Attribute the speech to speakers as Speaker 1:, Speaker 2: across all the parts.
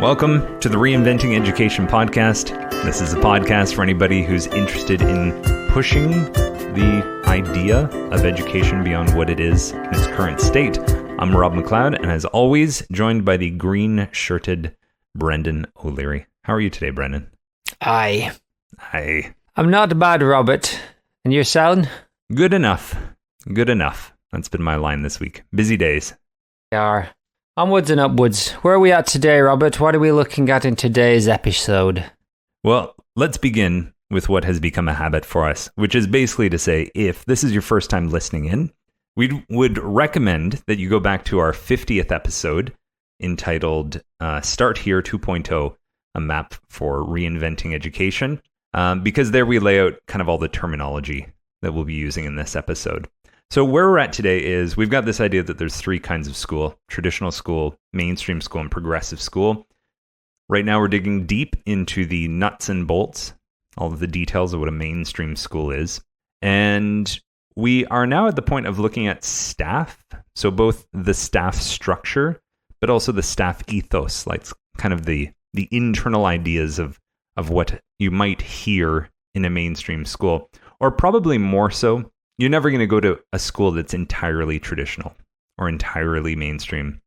Speaker 1: Welcome to the Reinventing Education podcast. This is a podcast for anybody who's interested in pushing the idea of education beyond what it is in its current state. I'm Rob McLeod, and as always, joined by the green-shirted Brendan O'Leary. How are you today, Brendan?
Speaker 2: Aye.
Speaker 1: I'm
Speaker 2: not bad, Robert. And yourself?
Speaker 1: Good enough. Good enough. That's been my line this week. Busy days.
Speaker 2: We are. Onwards and upwards. Where are we at today, Robert? What are we looking at in today's episode?
Speaker 1: Well, let's begin with what has become a habit for us, which is basically to say, if this is your first time listening in, we would recommend that you go back to our 50th episode entitled Start Here 2.0, a map for reinventing education, because there we lay out kind of all the terminology that we'll be using in this episode. So where we're at today is we've got this idea that there's three kinds of school: traditional school, mainstream school, and progressive school. Right now we're digging deep into the nuts and bolts, all of the details of what a mainstream school is. And we are now at the point of looking at staff. So both the staff structure, but also the staff ethos, like kind of the internal ideas of what you might hear in a mainstream school. Or probably more so, you're never going to go to a school that's entirely traditional or entirely mainstream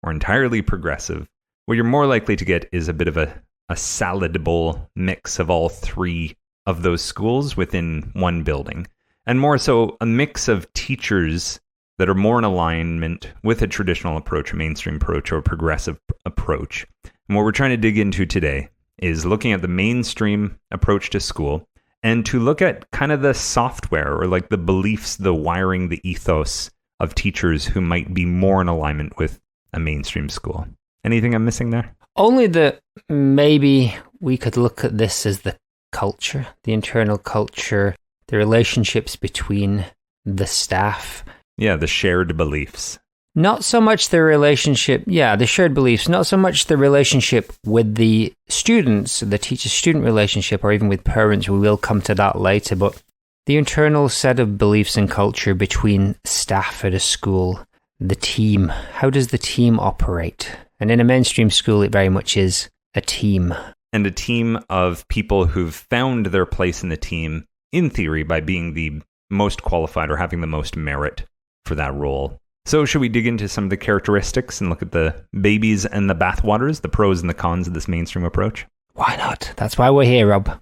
Speaker 1: or entirely progressive. What you're more likely to get is a bit of a salad bowl mix of all three of those schools within one building. And more so, a mix of teachers that are more in alignment with a traditional approach, a mainstream approach, or a progressive approach. And what we're trying to dig into today is looking at the mainstream approach to school and to look at kind of the software or like the beliefs, the wiring, the ethos of teachers who might be more in alignment with a mainstream school. Anything I'm missing there?
Speaker 2: Only that maybe we could look at this as the culture, the internal culture, the relationships between the staff.
Speaker 1: Yeah, the shared beliefs.
Speaker 2: Not so much the relationship, the shared beliefs, not so much the relationship with the students, the teacher-student relationship, or even with parents. We will come to that later, but the internal set of beliefs and culture between staff at a school, the team. How does the team operate? And in a mainstream school, it very much is a team.
Speaker 1: And a team of people who've found their place in the team, in theory, by being the most qualified or having the most merit for that role. So should we dig into some of the characteristics and look at the babies and the bathwaters, the pros and the cons of this mainstream approach?
Speaker 2: Why not? That's why we're here, Rob.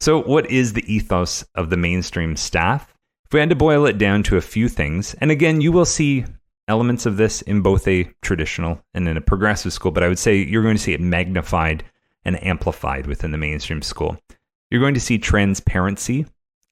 Speaker 1: So what is the ethos of the mainstream staff? If we had to boil it down to a few things, and again, you will see elements of this in both a traditional and in a progressive school, but I would say you're going to see it magnified and amplified within the mainstream school. You're going to see transparency,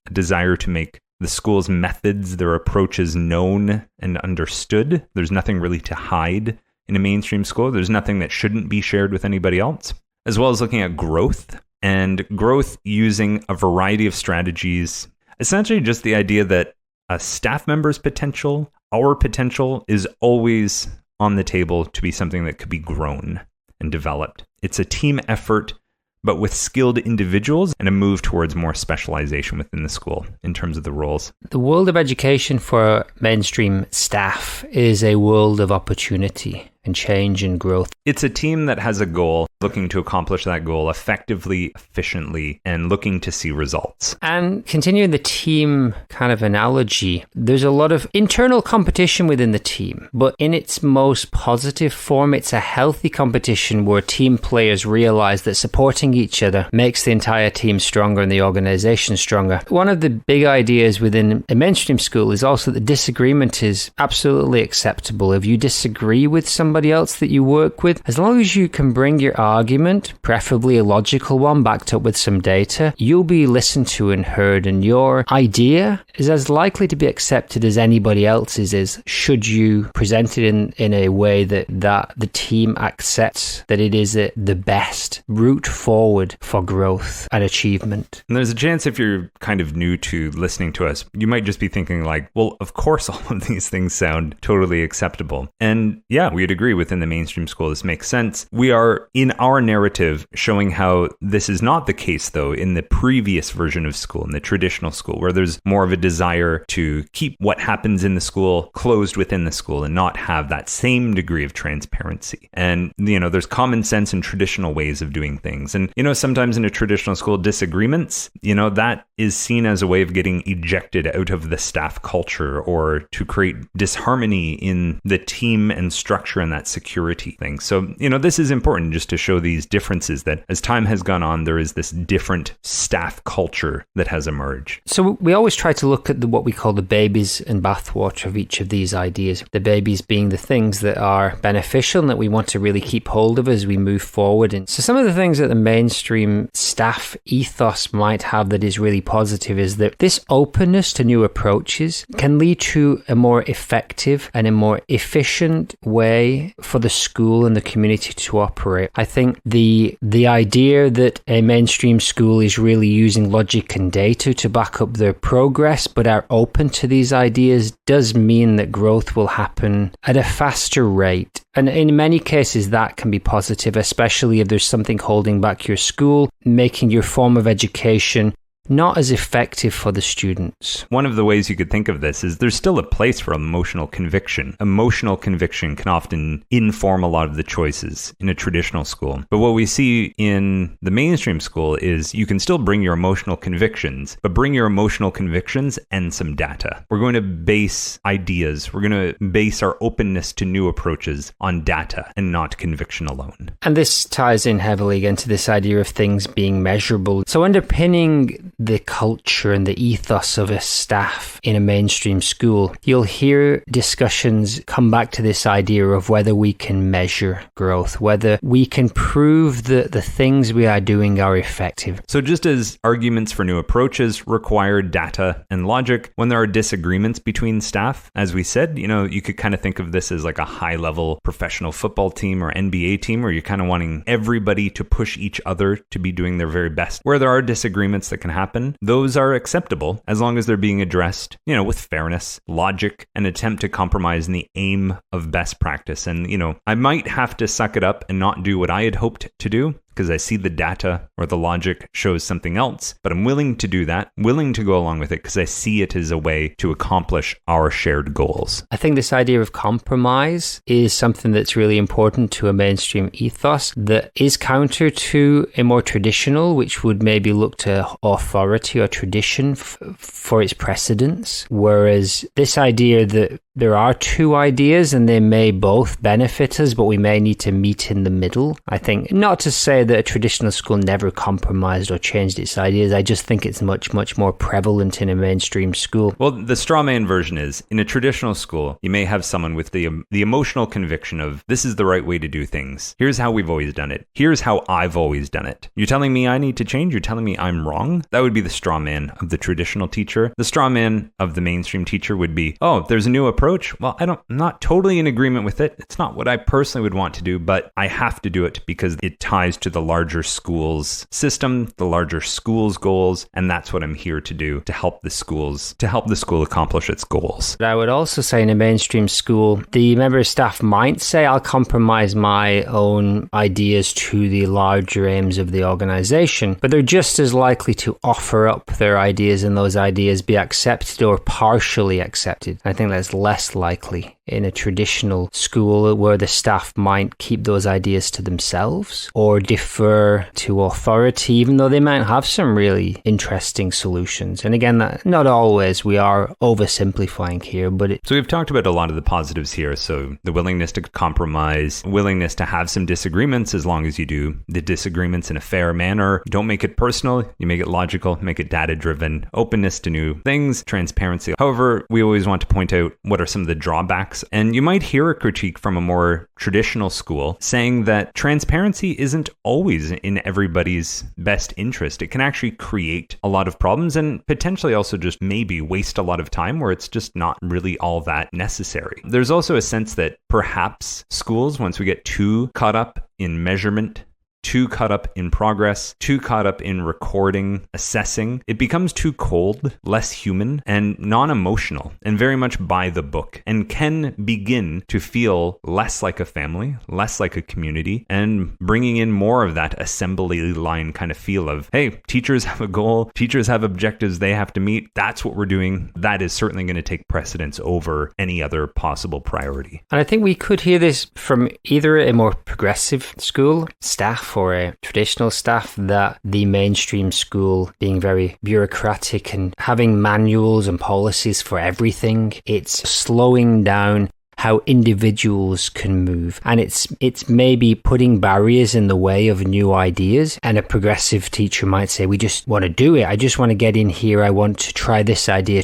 Speaker 1: a desire to make the school's methods, their approaches known and understood. There's nothing really to hide in a mainstream school. There's nothing that shouldn't be shared with anybody else. As well as looking at growth, and growth using a variety of strategies. Essentially just the idea that a staff member's potential, our potential, is always on the table to be something that could be grown and developed. It's a team effort, but with skilled individuals and a move towards more specialization within the school in terms of the roles.
Speaker 2: The world of education for mainstream staff is a world of opportunity and change and growth.
Speaker 1: It's a team that has a goal, looking to accomplish that goal effectively, efficiently, and looking to see results.
Speaker 2: And continuing the team kind of analogy, there's a lot of internal competition within the team, but in its most positive form, it's a healthy competition where team players realize that supporting each other makes the entire team stronger and the organization stronger. One of the big ideas within a mainstream school is also that disagreement is absolutely acceptable. If you disagree with somebody else that you work with, as long as you can bring your argument, preferably a logical one backed up with some data, you'll be listened to and heard, and your idea is as likely to be accepted as anybody else's is, should you present it in a way that the team accepts that it is the best route forward for growth and achievement.
Speaker 1: And there's a chance, if you're kind of new to listening to us, you might just be thinking like, well, of course all of these things sound totally acceptable. And yeah, we'd agree degree within the mainstream school, this makes sense. We are, in our narrative, showing how this is not the case, though, in the previous version of school, in the traditional school, where there's more of a desire to keep what happens in the school closed within the school and not have that same degree of transparency. And, there's common sense and traditional ways of doing things. And, sometimes in a traditional school, disagreements, that is seen as a way of getting ejected out of the staff culture or to create disharmony in the team and structure and that security thing. So, this is important just to show these differences that as time has gone on, there is this different staff culture that has emerged.
Speaker 2: So we always try to look at what we call the babies and bathwater of each of these ideas. The babies being the things that are beneficial and that we want to really keep hold of as we move forward. And so some of the things that the mainstream staff ethos might have that is really positive is that this openness to new approaches can lead to a more effective and a more efficient way for the school and the community to operate. I think the idea that a mainstream school is really using logic and data to back up their progress, but are open to these ideas, does mean that growth will happen at a faster rate. And in many cases, that can be positive, especially if there's something holding back your school, making your form of education not as effective for the students.
Speaker 1: One of the ways you could think of this is there's still a place for emotional conviction. Emotional conviction can often inform a lot of the choices in a traditional school. But what we see in the mainstream school is you can still bring your emotional convictions, but bring your emotional convictions and some data. We're going to base ideas. We're going to base our openness to new approaches on data and not conviction alone.
Speaker 2: And this ties in heavily again to this idea of things being measurable. So underpinning the culture and the ethos of a staff in a mainstream school, you'll hear discussions come back to this idea of whether we can measure growth, whether we can prove that the things we are doing are effective.
Speaker 1: So just as arguments for new approaches require data and logic, when there are disagreements between staff, as we said, you could kind of think of this as like a high-level professional football team or NBA team where you're kind of wanting everybody to push each other to be doing their very best. Where there are disagreements that can happen, those are acceptable as long as they're being addressed, with fairness, logic, and attempt to compromise in the aim of best practice. And, I might have to suck it up and not do what I had hoped to do because I see the data or the logic shows something else, but I'm willing to do that, willing to go along with it because I see it as a way to accomplish our shared goals.
Speaker 2: I think this idea of compromise is something that's really important to a mainstream ethos that is counter to a more traditional, which would maybe look to authority or tradition for its precedence. Whereas this idea that there are two ideas and they may both benefit us, but we may need to meet in the middle. I think, not to say that a traditional school never compromised or changed its ideas, I just think it's much, much more prevalent in a mainstream school.
Speaker 1: Well, the straw man version is, in a traditional school, you may have someone with the emotional conviction of, this is the right way to do things. Here's how we've always done it. Here's how I've always done it. You're telling me I need to change? You're telling me I'm wrong? That would be the straw man of the traditional teacher. The straw man of the mainstream teacher would be, oh, there's a new approach. Well, I'm not totally in agreement with it. It's not what I personally would want to do, but I have to do it because it ties to the larger school's system, the larger school's goals, and that's what I'm here to do to help the school accomplish its goals.
Speaker 2: But I would also say in a mainstream school, the member of staff might say, I'll compromise my own ideas to the larger aims of the organization, but they're just as likely to offer up their ideas and those ideas be accepted or partially accepted. I think that's less likely in a traditional school where the staff might keep those ideas to themselves or defer to authority, even though they might have some really interesting solutions. And again, not always. We are oversimplifying here, but
Speaker 1: So we've talked about a lot of the positives here. So the willingness to compromise, willingness to have some disagreements as long as you do the disagreements in a fair manner. You don't make it personal. You make it logical, make it data-driven, openness to new things, transparency. However, we always want to point out what are some of the drawbacks. And you might hear a critique from a more traditional school saying that transparency isn't always in everybody's best interest. It can actually create a lot of problems and potentially also just maybe waste a lot of time where it's just not really all that necessary. There's also a sense that perhaps schools, once we get too caught up in measurement too caught up in progress, too caught up in recording, assessing. It becomes too cold, less human, and non-emotional, and very much by the book, and can begin to feel less like a family, less like a community, and bringing in more of that assembly line kind of feel of, hey, teachers have a goal, teachers have objectives they have to meet, that's what we're doing. That is certainly going to take precedence over any other possible priority.
Speaker 2: And I think we could hear this from either a more progressive school staff or a traditional staff, that the mainstream school being very bureaucratic and having manuals and policies for everything, it's slowing down how individuals can move, and it's maybe putting barriers in the way of new ideas. And a progressive teacher might say, we just want to do it, I just want to get in here, I want to try this idea,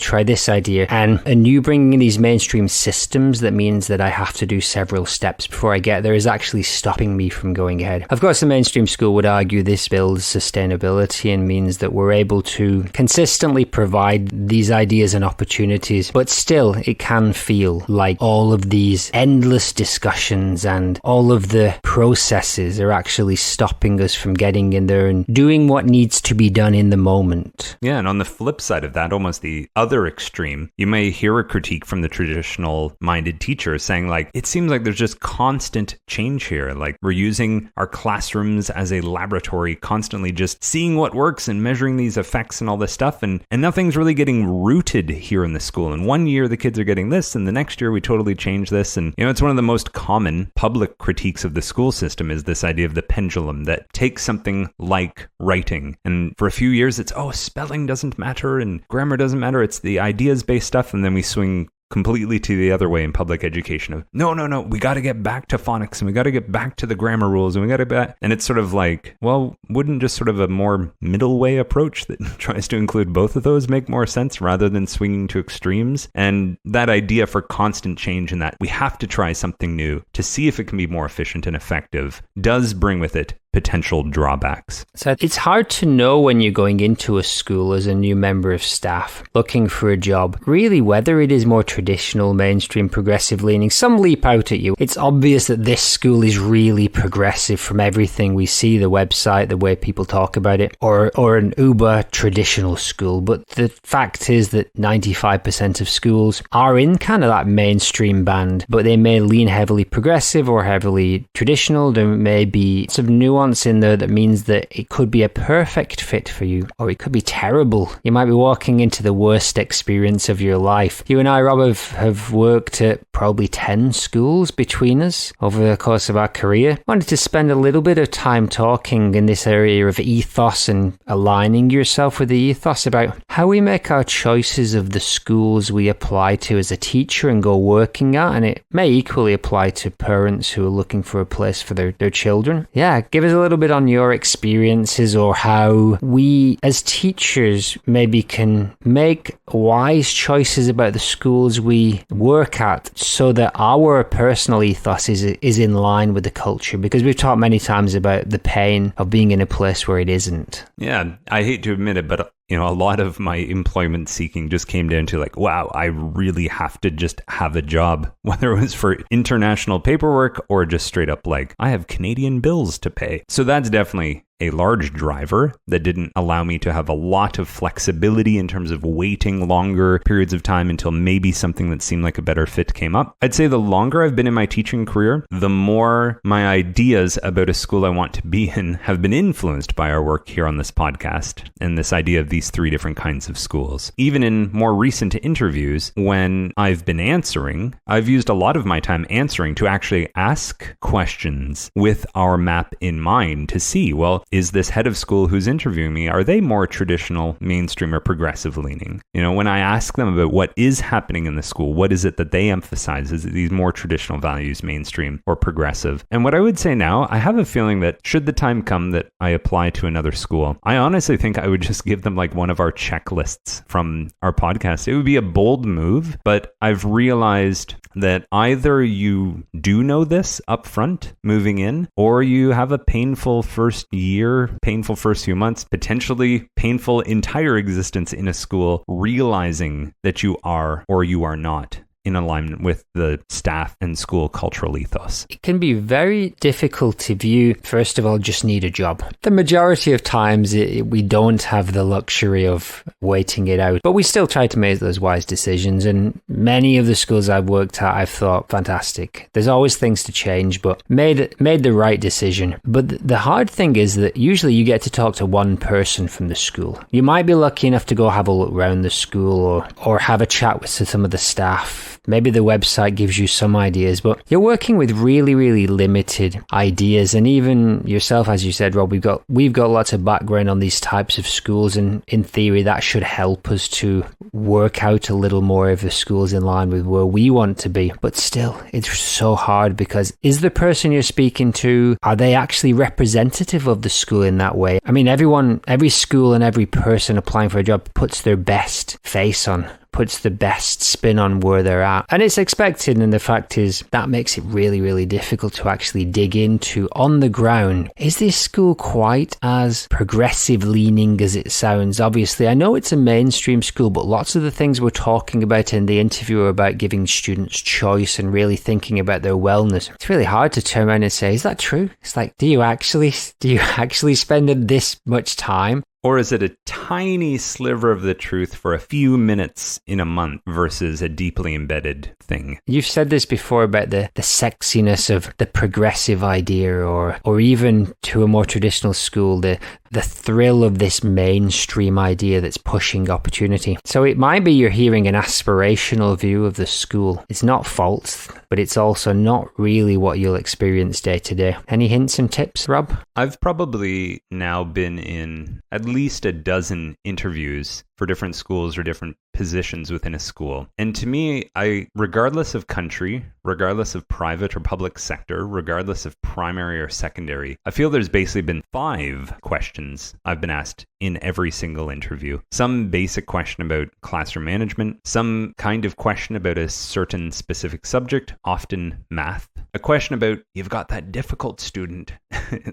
Speaker 2: and you bringing in these mainstream systems that means that I have to do several steps before I get there is actually stopping me from going ahead. Of course, the mainstream school would argue this builds sustainability and means that we're able to consistently provide these ideas and opportunities, but still it can feel like all of these endless discussions and all of the processes are actually stopping us from getting in there and doing what needs to be done in the moment.
Speaker 1: Yeah, and on the flip side of that, almost the other extreme, you may hear a critique from the traditional minded teacher saying like, it seems like there's just constant change here. Like we're using our classrooms as a laboratory, constantly just seeing what works and measuring these effects and all this stuff. And nothing's really getting rooted here in the school. And one year the kids are getting this, and the next year we totally change this. And it's one of the most common public critiques of the school system is this idea of the pendulum that takes something like writing, and for a few years it's, spelling doesn't matter and grammar doesn't matter, it's the ideas based stuff, and then we swing completely to the other way in public education of no, we got to get back to phonics and we got to get back to the grammar rules and we got to and it's sort of like, well, wouldn't just sort of a more middle way approach that tries to include both of those make more sense rather than swinging to extremes? And that idea for constant change and that we have to try something new to see if it can be more efficient and effective does bring with it potential drawbacks.
Speaker 2: So it's hard to know when you're going into a school as a new member of staff looking for a job, really whether it is more traditional, mainstream, progressive leaning. Some leap out at you. It's obvious that this school is really progressive from everything we see, the website, the way people talk about it, or an uber traditional school. But the fact is that 95% of schools are in kind of that mainstream band, but they may lean heavily progressive or heavily traditional. There may be some nuance in there that means that it could be a perfect fit for you, or it could be terrible. You might be walking into the worst experience of your life. You and I, Rob, have worked at probably 10 schools between us over the course of our career. Wanted to spend a little bit of time talking in this area of ethos and aligning yourself with the ethos about how we make our choices of the schools we apply to as a teacher and go working at, and it may equally apply to parents who are looking for a place for their children. Yeah, give us a little bit on your experiences or how we as teachers maybe can make wise choices about the schools we work at so that our personal ethos is in line with the culture, because we've talked many times about the pain of being in a place where it isn't.
Speaker 1: Yeah, I hate to admit it, but a lot of my employment seeking just came down to like, wow, I really have to just have a job, whether it was for international paperwork or just straight up like, I have Canadian bills to pay. So that's definitely a large driver that didn't allow me to have a lot of flexibility in terms of waiting longer periods of time until maybe something that seemed like a better fit came up. I'd say the longer I've been in my teaching career, the more my ideas about a school I want to be in have been influenced by our work here on this podcast and this idea of these three different kinds of schools. Even in more recent interviews, when I've been answering, I've used a lot of my time answering to actually ask questions with our map in mind to see, well, is this head of school who's interviewing me, are they more traditional, mainstream, or progressive leaning? When I ask them about what is happening in the school, what is it that they emphasize? Is it these more traditional values, mainstream or progressive? And what I would say now, I have a feeling that should the time come that I apply to another school, I honestly think I would just give them like one of our checklists from our podcast. It would be a bold move, but I've realized that either you do know this up front moving in, or you have a painful first year, painful first few months, potentially painful entire existence in a school, realizing that you are or you are not in alignment with the staff and school cultural ethos?
Speaker 2: It can be very difficult to view, first of all, just need a job. The majority of times we don't have the luxury of waiting it out, but we still try to make those wise decisions. And many of the schools I've worked at, I've thought, fantastic. There's always things to change, but made the right decision. But the hard thing is that usually you get to talk to one person from the school. You might be lucky enough to go have a look around the school or have a chat with some of the staff. Maybe the website gives you some ideas, but you're working with really, really limited ideas. And even yourself, as you said, Rob, we've got lots of background on these types of schools, and in theory that should help us to work out a little more of the schools in line with where we want to be. But still, it's so hard, because is the person you're speaking to, are they actually representative of the school in that way? I mean, every school and every person applying for a job puts their best face on, puts the best spin on where they're at. And it's expected, and the fact is that makes it really, really difficult to actually dig into on the ground. Is this school quite as progressive leaning as it sounds? Obviously, I know it's a mainstream school, but lots of the things we're talking about in the interview are about giving students choice and really thinking about their wellness. It's really hard to turn around and say, is that true? It's like, do you actually spend this much time?
Speaker 1: Or is it a tiny sliver of the truth for a few minutes in a month versus a deeply embedded thing?
Speaker 2: You've said this before about the sexiness of the progressive idea, or even to a more traditional school, the thrill of this mainstream idea that's pushing opportunity. So it might be you're hearing an aspirational view of the school. It's not false, but it's also not really what you'll experience day to day. Any hints and tips, Rob?
Speaker 1: I've probably now been in at least a dozen interviews for different schools or different positions within a school. And to me, regardless of country, regardless of private or public sector, regardless of primary or secondary, I feel there's basically been 5 questions I've been asked in every single interview. Some basic question about classroom management, some kind of question about a certain specific subject, often math. A question about, you've got that difficult student,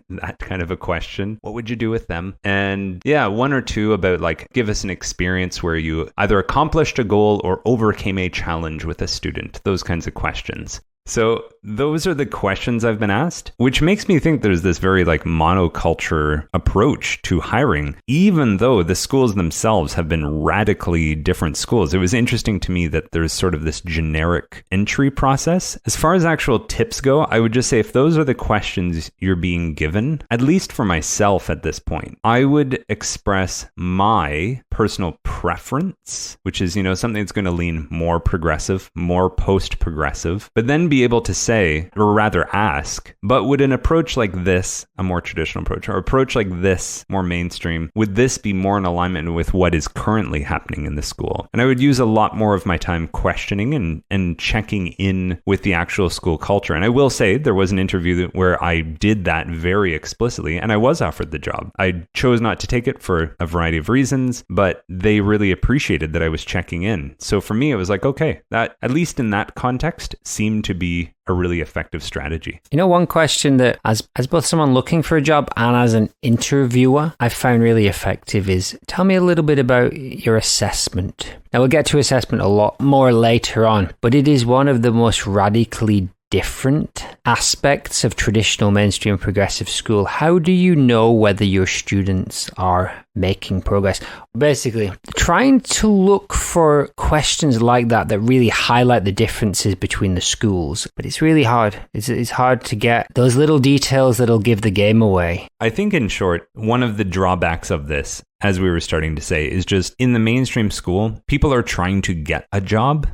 Speaker 1: that kind of a question. What would you do with them? And yeah, 1 or 2 about like, give us an experience where you either accomplished a goal or overcame a challenge with a student. Those kinds of questions. So those are the questions I've been asked, which makes me think there's this very like monoculture approach to hiring, even though the schools themselves have been radically different schools. It was interesting to me that there's sort of this generic entry process. As far as actual tips go, I would just say if those are the questions you're being given, at least for myself at this point, I would express my personal preference, which is, something that's going to lean more progressive, more post-progressive, but then be able to say, or rather ask, but would an approach like this, a more traditional approach, or approach like this, more mainstream, would this be more in alignment with what is currently happening in the school? And I would use a lot more of my time questioning and checking in with the actual school culture. And I will say there was an interview where I did that very explicitly, and I was offered the job. I chose not to take it for a variety of reasons, but they really appreciated that I was checking in. So for me, it was like, okay, that, at least in that context, seemed to be a really effective strategy.
Speaker 2: One question that as both someone looking for a job and as an interviewer, I found really effective is, tell me a little bit about your assessment. Now, we'll get to assessment a lot more later on, but it is one of the most radically different aspects of traditional mainstream progressive school. How do you know whether your students are making progress? Basically, trying to look for questions like that really highlight the differences between the schools. But it's really hard. It's hard to get those little details that'll give the game away.
Speaker 1: I think, in short, one of the drawbacks of this, as we were starting to say, is just in the mainstream school, people are trying to get a job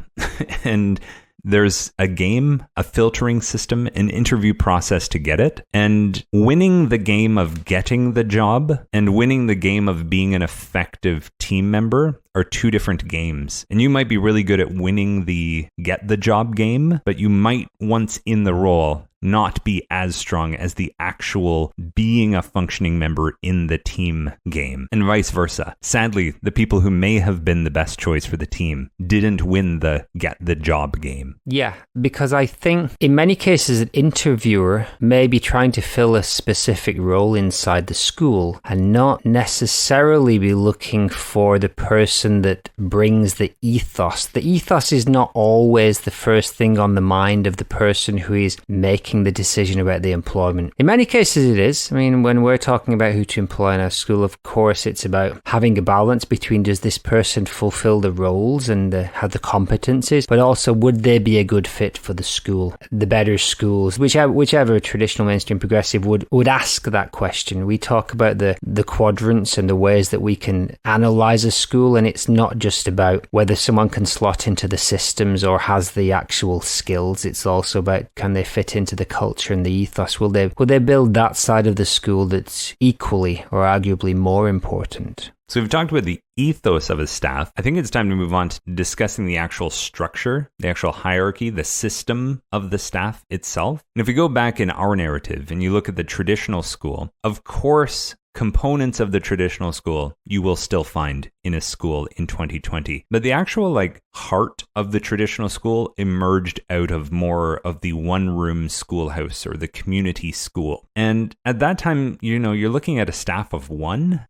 Speaker 1: and there's a game, a filtering system, an interview process to get it. And winning the game of getting the job and winning the game of being an effective team member are 2 different games. And you might be really good at winning the get the job game, but you might, once in the role, not be as strong as the actual being a functioning member in the team game, and vice versa. Sadly, the people who may have been the best choice for the team didn't win the get the job game.
Speaker 2: Yeah, because I think in many cases an interviewer may be trying to fill a specific role inside the school and not necessarily be looking for the person that brings the ethos. The ethos is not always the first thing on the mind of the person who is making the decision about the employment. In many cases it is. I mean, when we're talking about who to employ in our school, of course it's about having a balance between does this person fulfill the roles and have the competencies, but also would they be a good fit for the school. The better schools, whichever traditional mainstream progressive would ask that question. We talk about the quadrants and the ways that we can analyze a school, and it's not just about whether someone can slot into the systems or has the actual skills. It's also about can they fit into the culture and the ethos. Will they build that side of the school that's equally or arguably more important?
Speaker 1: So we've talked about the ethos of a staff. I think it's time to move on to discussing the actual structure, the actual hierarchy, the system of the staff itself. And if we go back in our narrative and you look at the traditional school, of course, components of the traditional school you will still find in a school in 2020. But the actual heart of the traditional school emerged out of more of the one-room schoolhouse or the community school. And at that time, you're looking at a staff of 1,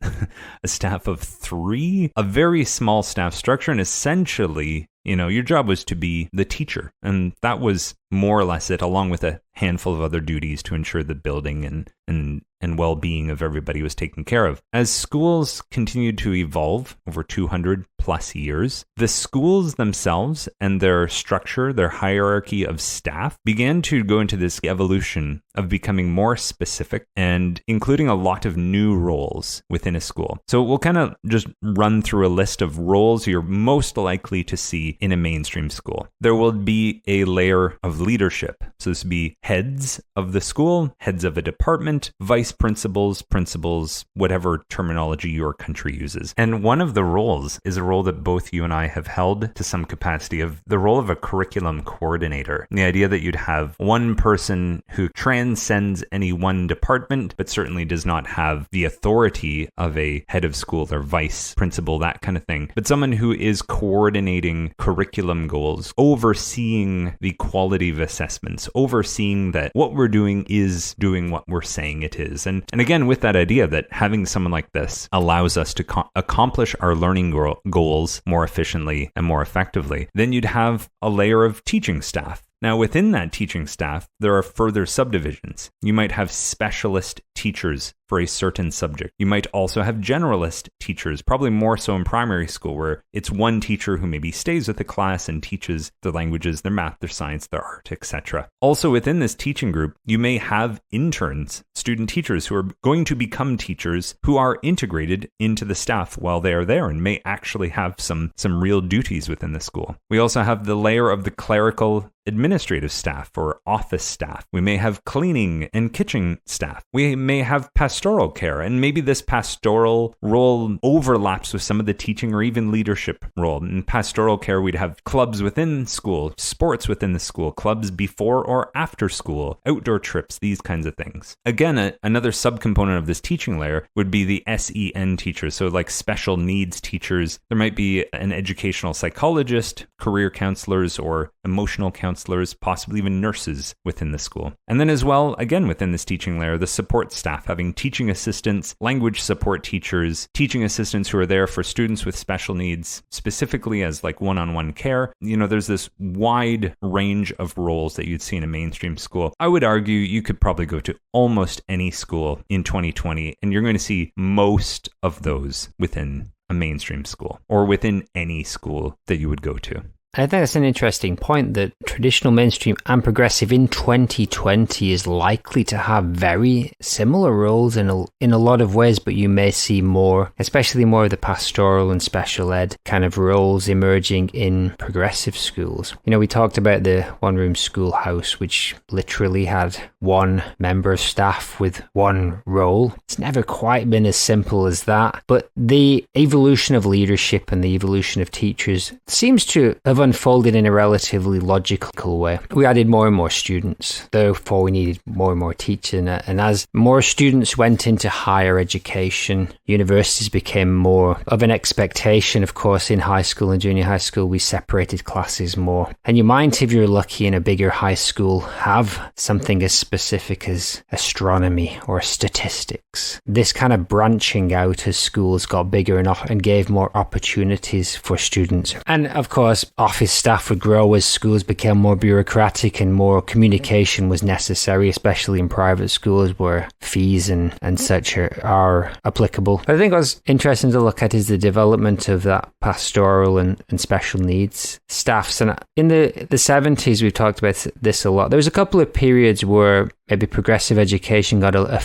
Speaker 1: a staff of 3, a very small staff structure, and essentially your job was to be the teacher. And that was more or less it, along with a handful of other duties to ensure the building and well-being of everybody was taken care of. As schools continued to evolve over 200 plus years, the schools themselves and their structure, their hierarchy of staff began to go into this evolution of becoming more specific and including a lot of new roles within a school. So we'll kind of just run through a list of roles you're most likely to see in a mainstream school. There will be a layer of leadership. So this would be heads of the school, heads of a department, vice principals, whatever terminology your country uses. And one of the roles is a role that both you and I have held to some capacity, of the role of a curriculum coordinator. And the idea that you'd have one person who transcends any one department, but certainly does not have the authority of a head of school or vice principal, that kind of thing. But someone who is coordinating curriculum goals, overseeing the quality of assessments, overseeing that what we're doing is doing what we're saying it is. And again, with that idea that having someone like this allows us to accomplish our learning goals more efficiently and more effectively, then you'd have a layer of teaching staff. Now, within that teaching staff, there are further subdivisions. You might have specialist teachers for a certain subject. You might also have generalist teachers, probably more so in primary school, where it's one teacher who maybe stays with the class and teaches their languages, their math, their science, their art, etc. Also within this teaching group, you may have interns, student teachers who are going to become teachers who are integrated into the staff while they are there and may actually have some real duties within the school. We also have the layer of the clerical administrative staff or office staff. We may have cleaning and kitchen staff. We may have pastoral care, and maybe this pastoral role overlaps with some of the teaching or even leadership role. In pastoral care, we'd have clubs within school, sports within the school, clubs before or after school, outdoor trips, these kinds of things. Again, another subcomponent of this teaching layer would be the SEN teachers, so like special needs teachers. There might be an educational psychologist, career counselors, or emotional counselors, possibly even nurses within the school. And then as well, again, within this teaching layer, the support staff, having teaching assistants, language support teachers, teaching assistants who are there for students with special needs, specifically as like one-on-one care. There's this wide range of roles that you'd see in a mainstream school. I would argue you could probably go to almost any school in 2020, and you're going to see most of those within a mainstream school or within any school that you would go to.
Speaker 2: I think that's an interesting point, that traditional mainstream and progressive in 2020 is likely to have very similar roles in a lot of ways, but you may see more, especially more of the pastoral and special ed kind of roles emerging in progressive schools. We talked about the one-room schoolhouse, which literally had one member of staff with one role. It's never quite been as simple as that, but the evolution of leadership and the evolution of teachers seems to have unfolded in a relatively logical way. We added more and more students, therefore we needed more and more teaching, and as more students went into higher education, universities became more of an expectation. Of course, in high school and junior high school, we separated classes more. And you might, if you're lucky in a bigger high school, have something as specific as astronomy or statistics. This kind of branching out as schools got bigger and gave more opportunities for students. And of course, office staff would grow as schools became more bureaucratic and more communication was necessary, especially in private schools where fees and such are applicable. But I think what's interesting to look at is the development of that pastoral and special needs staffs. And in the 70s, we've talked about this a lot. There was a couple of periods where maybe progressive education got a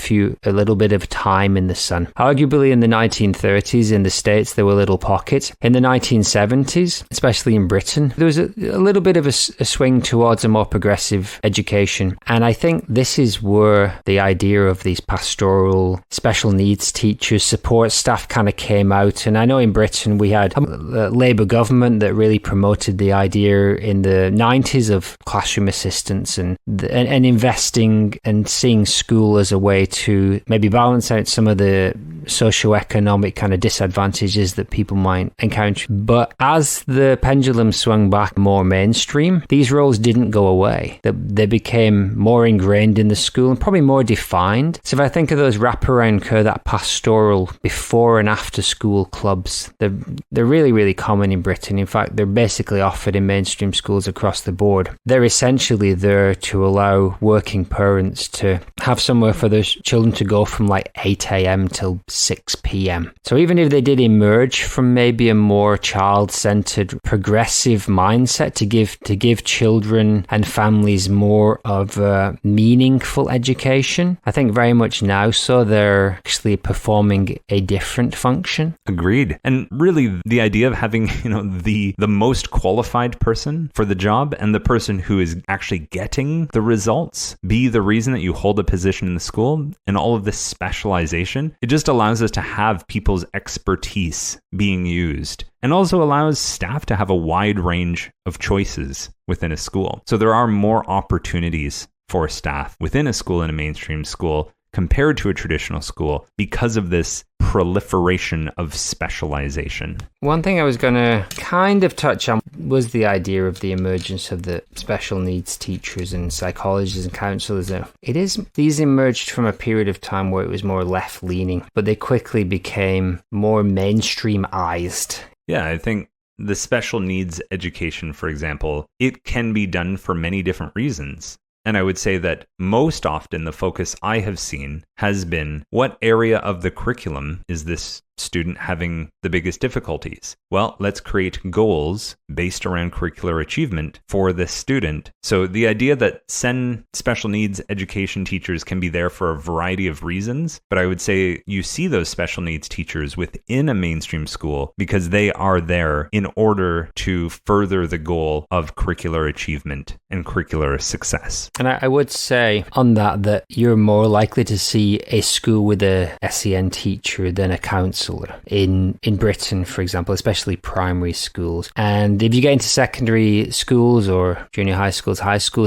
Speaker 2: little bit of time in the sun. Arguably in the 1930s in the States, there were little pockets. In the 1970s, especially in Britain, there was a little bit of a swing towards a more progressive education. And I think this is where the idea of these pastoral special needs teachers, support staff kind of came out. And I know in Britain, we had a Labour government that really promoted the idea in the 90s of classroom assistants and investing and seeing school as a way to maybe balance out some of the socioeconomic kind of disadvantages that people might encounter. But as the pendulum swung back more mainstream, these roles didn't go away. They became more ingrained in the school and probably more defined. So if I think of those wraparound care, that pastoral before and after school clubs, they're really, really common in Britain. In fact, they're basically offered in mainstream schools across the board. They're essentially there to allow working parents to have somewhere for their children to go from like 8 a.m. till 6 p.m. So even if they did emerge from maybe a more child-centered, progressive mindset to give children and families more of a meaningful education, I think very much now so they're actually performing a different function.
Speaker 1: Agreed. And really the idea of having, the most qualified person for the job and the person who is actually getting the results be the reason that you hold a position in the school, and all of this specialization, it just allows us to have people's expertise being used, and also allows staff to have a wide range of choices within a school. So there are more opportunities for staff within a school, in a mainstream school, compared to a traditional school, because of this proliferation of specialization.
Speaker 2: One thing I was going to kind of touch on was the idea of the emergence of the special needs teachers and psychologists and counselors. These emerged from a period of time where it was more left-leaning, but they quickly became more mainstreamized.
Speaker 1: Yeah, I think the special needs education, for example, it can be done for many different reasons. And I would say that most often the focus I have seen has been, what area of the curriculum is this student having the biggest difficulties? Well, let's create goals based around curricular achievement for this student. So the idea that SEN special needs education teachers can be there for a variety of reasons, but I would say you see those special needs teachers within a mainstream school because they are there in order to further the goal of curricular achievement and curricular success.
Speaker 2: And I would say on that you're more likely to see a school with a SEN teacher than a counselor in Britain, for example, especially primary schools. And if you get into secondary schools or junior high schools,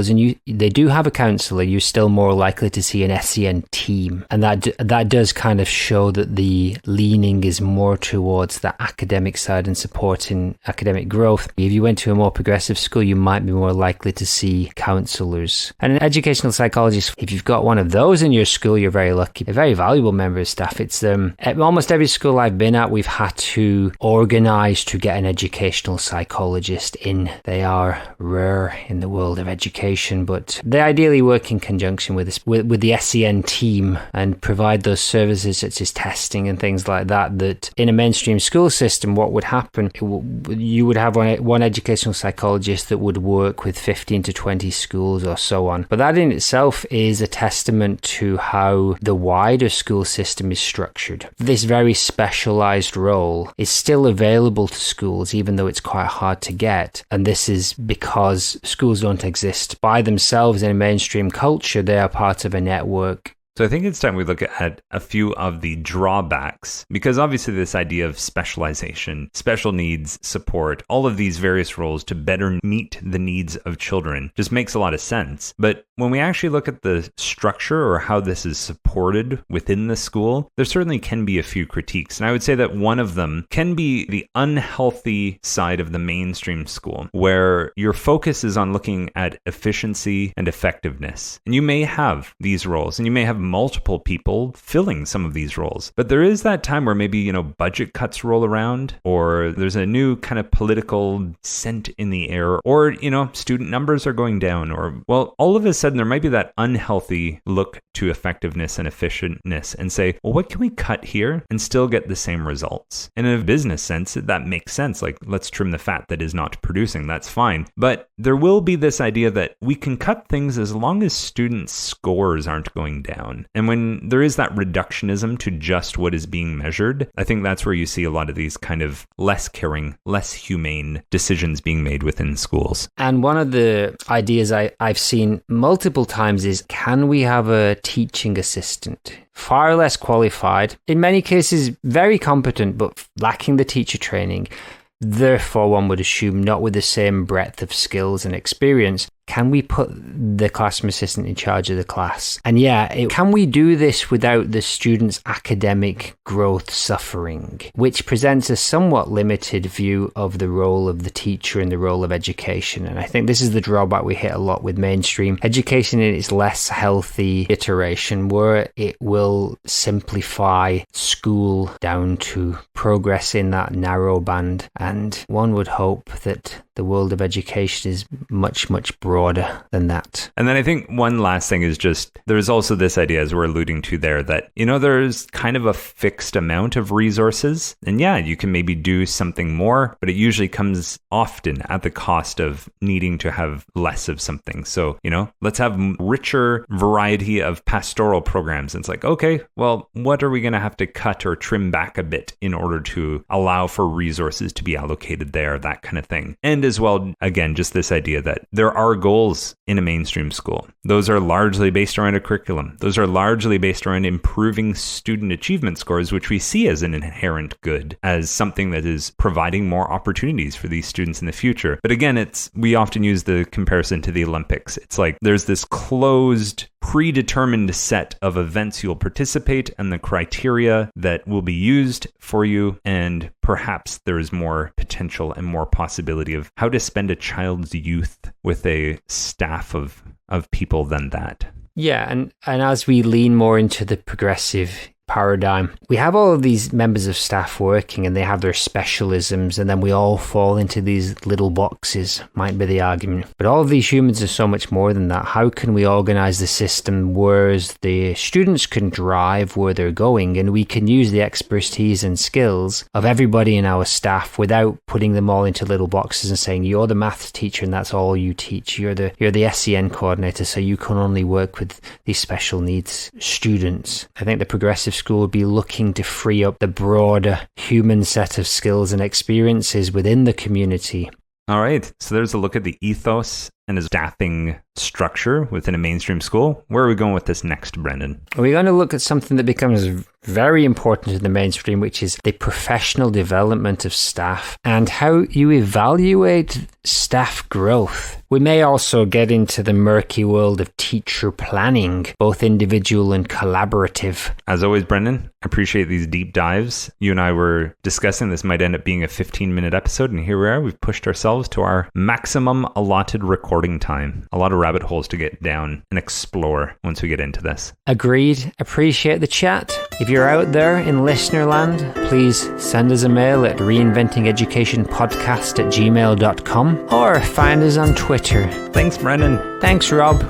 Speaker 2: and they do have a counsellor, you're still more likely to see an SEN team. And that does kind of show that the leaning is more towards the academic side and supporting academic growth. If you went to a more progressive school, you might be more likely to see counsellors. And an educational psychologist, if you've got one of those in your school, you're very lucky. A very valuable member of staff. It's at almost every school I've been at, we've had to organise to get an educational psychologist in. They are rare in the world of education, but they ideally work in conjunction with the SEN team and provide those services such as testing and things like that. That in a mainstream school system, what would happen? You would have one educational psychologist that would work with 15 to 20 schools or so on. But that in itself is a testament to how the wider school system is structured. This very specialized role is still available to schools, even though it's quite hard to get. And this is because schools don't exist by themselves in a mainstream culture. They are part of a network.
Speaker 1: So I think it's time we look at a few of the drawbacks, because obviously this idea of specialization, special needs, support, all of these various roles to better meet the needs of children just makes a lot of sense. But when we actually look at the structure or how this is supported within the school, there certainly can be a few critiques. And I would say that one of them can be the unhealthy side of the mainstream school, where your focus is on looking at efficiency and effectiveness. And you may have these roles, and you may have multiple people filling some of these roles. But there is that time where maybe, budget cuts roll around, or there's a new kind of political scent in the air, or, student numbers are going down, or, well, all of a sudden there might be that unhealthy look to effectiveness and efficientness and say, well, what can we cut here and still get the same results? And in a business sense, that makes sense. Like, let's trim the fat that is not producing. That's fine. But there will be this idea that we can cut things as long as students' scores aren't going down. And when there is that reductionism to just what is being measured, I think that's where you see a lot of these kind of less caring, less humane decisions being made within schools.
Speaker 2: And one of the ideas I've seen multiple times is, can we have a teaching assistant? Far less qualified, in many cases very competent, but lacking the teacher training. Therefore, one would assume not with the same breadth of skills and experience. Can we put the classroom assistant in charge of the class? And can we do this without the student's academic growth suffering, which presents a somewhat limited view of the role of the teacher and the role of education. And I think this is the drawback we hit a lot with mainstream education in its less healthy iteration, where it will simplify school down to progress in that narrow band. And one would hope that the world of education is much, much broader than that.
Speaker 1: And then I think one last thing is just, there's also this idea, as we're alluding to there, that, there's kind of a fixed amount of resources. And you can maybe do something more, but it usually comes often at the cost of needing to have less of something. So, let's have richer variety of pastoral programs. And it's like, okay, well, what are we going to have to cut or trim back a bit in order to allow for resources to be allocated there, that kind of thing. And as well, again, just this idea that there are goals in a mainstream school. Those are largely based around a curriculum. Those are largely based around improving student achievement scores, which we see as an inherent good, as something that is providing more opportunities for these students in the future. But again, we often use the comparison to the Olympics. It's like there's this closed, predetermined set of events you'll participate and the criteria that will be used for you, and perhaps there is more potential and more possibility of how to spend a child's youth with a staff of people than that.
Speaker 2: Yeah, and as we lean more into the progressive paradigm, we have all of these members of staff working and they have their specialisms, and then we all fall into these little boxes, might be the argument. But all of these humans are so much more than that. How can we organize the system where the students can drive where they're going, and we can use the expertise and skills of everybody in our staff without putting them all into little boxes and saying, you're the maths teacher and that's all you teach. You're the SEN coordinator, so you can only work with these special needs students. I think the progressive school will be looking to free up the broader human set of skills and experiences within the community.
Speaker 1: All right, so there's a look at the ethos and a staffing structure within a mainstream school. Where are we going with this next, Brendan?
Speaker 2: We're going to look at something that becomes very important in the mainstream, which is the professional development of staff and how you evaluate staff growth. We may also get into the murky world of teacher planning, both individual and collaborative.
Speaker 1: As always, Brendan, I appreciate these deep dives. You and I were discussing this might end up being a 15-minute episode, and here we are. We've pushed ourselves to our maximum allotted recording time. A lot of rabbit holes to get down and explore once we get into this.
Speaker 2: Agreed. Appreciate the chat. If you're out there in listener land, please send us a mail at reinventingeducationpodcast@gmail.com or find us on Twitter.
Speaker 1: Thanks, Brendan.
Speaker 2: Thanks, Rob.